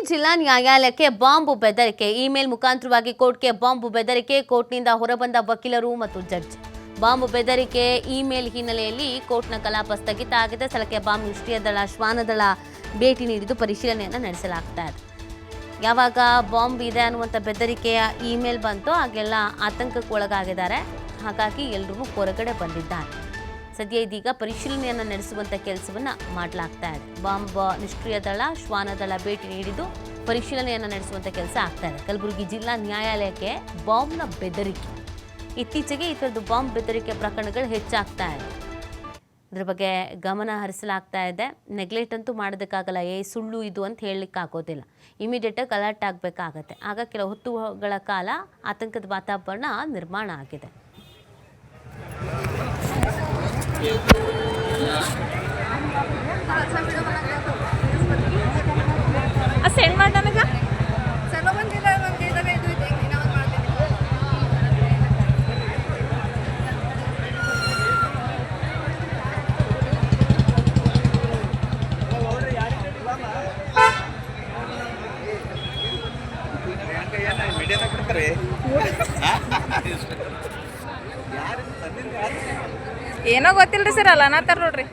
ಜಿಲ್ಲಾ ನ್ಯಾಯಾಲಯಕ್ಕೆ ಬಾಂಬ್ ಬೆದರಿಕೆ. ಇಮೇಲ್ ಮುಖಾಂತರವಾಗಿ ಕೋರ್ಟ್ಗೆ ಬಾಂಬ್ ಬೆದರಿಕೆ. ಕೋರ್ಟ್ನಿಂದ ಹೊರಬಂದ ವಕೀಲರು ಮತ್ತು ಜಡ್ಜ್. ಬಾಂಬ್ ಬೆದರಿಕೆ ಇಮೇಲ್ ಹಿನ್ನೆಲೆಯಲ್ಲಿ ಕೋರ್ಟ್ನ ಕಲಾಪ ಸ್ಥಗಿತ ಆಗಿದೆ. ಸ್ಥಳಕ್ಕೆ ಬಾಂಬ್ ನಿಷ್ಕ್ರಿಯ ದಳ ಶ್ವಾನದಳ ಭೇಟಿ ನೀಡಿದ್ದು ಪರಿಶೀಲನೆಯನ್ನು ನಡೆಸಲಾಗ್ತಾ ಇದೆ. ಯಾವಾಗ ಬಾಂಬ್ ಇದೆ ಅನ್ನುವಂಥ ಬೆದರಿಕೆಯ ಇಮೇಲ್ ಬಂತೋ ಆಗೆಲ್ಲ ಆತಂಕಕ್ಕೆ ಒಳಗಾಗಿದ್ದಾರೆ. ಹಾಗಾಗಿ ಎಲ್ಲರೂ ಹೊರಗಡೆ ಬಂದಿದ್ದಾರೆ. ಸದ್ಯ ಇದೀಗ ಪರಿಶೀಲನೆಯನ್ನು ನಡೆಸುವಂಥ ಕೆಲಸವನ್ನು ಮಾಡಲಾಗ್ತಾ ಇದೆ. ಬಾಂಬ್ ನಿಷ್ಕ್ರಿಯ ದಳ ಶ್ವಾನದಳ ಭೇಟಿ ನೀಡಿದ್ದು ಪರಿಶೀಲನೆಯನ್ನು ನಡೆಸುವಂಥ ಕೆಲಸ ಆಗ್ತಾ ಇದೆ. ಕಲಬುರಗಿ ಜಿಲ್ಲಾ ನ್ಯಾಯಾಲಯಕ್ಕೆ ಬಾಂಬ್ನ ಬೆದರಿಕೆ. ಇತ್ತೀಚೆಗೆ ಈ ಥರದ್ದು ಬಾಂಬ್ ಬೆದರಿಕೆ ಪ್ರಕರಣಗಳು ಹೆಚ್ಚಾಗ್ತಾ ಇದೆ. ಇದ್ರ ಬಗ್ಗೆ ಗಮನ ಹರಿಸಲಾಗ್ತಾ ಇದೆ. ನೆಗ್ಲೆಕ್ಟ್ ಅಂತೂ ಮಾಡೋದಕ್ಕಾಗಲ್ಲ. ಸುಳ್ಳು ಇದು ಅಂತ ಹೇಳಲಿಕ್ಕಾಗೋದಿಲ್ಲ. ಇಮಿಡಿಯೇಟಾಗಿ ಅಲರ್ಟ್ ಆಗಬೇಕಾಗತ್ತೆ. ಆಗ ಕೆಲವು ಹೊತ್ತುಗಳ ಕಾಲ ಆತಂಕದ ವಾತಾವರಣ ನಿರ್ಮಾಣ ಆಗಿದೆ. ಸೆಂಡ್ ಮಾಡಿ ನನಗೆ ಏನೋ ಗೊತ್ತಿಲ್ರಿ ಸರ್ ಅಲ್ಲ ಅನ್ನತ್ತಾರ ನೋಡ್ರಿ.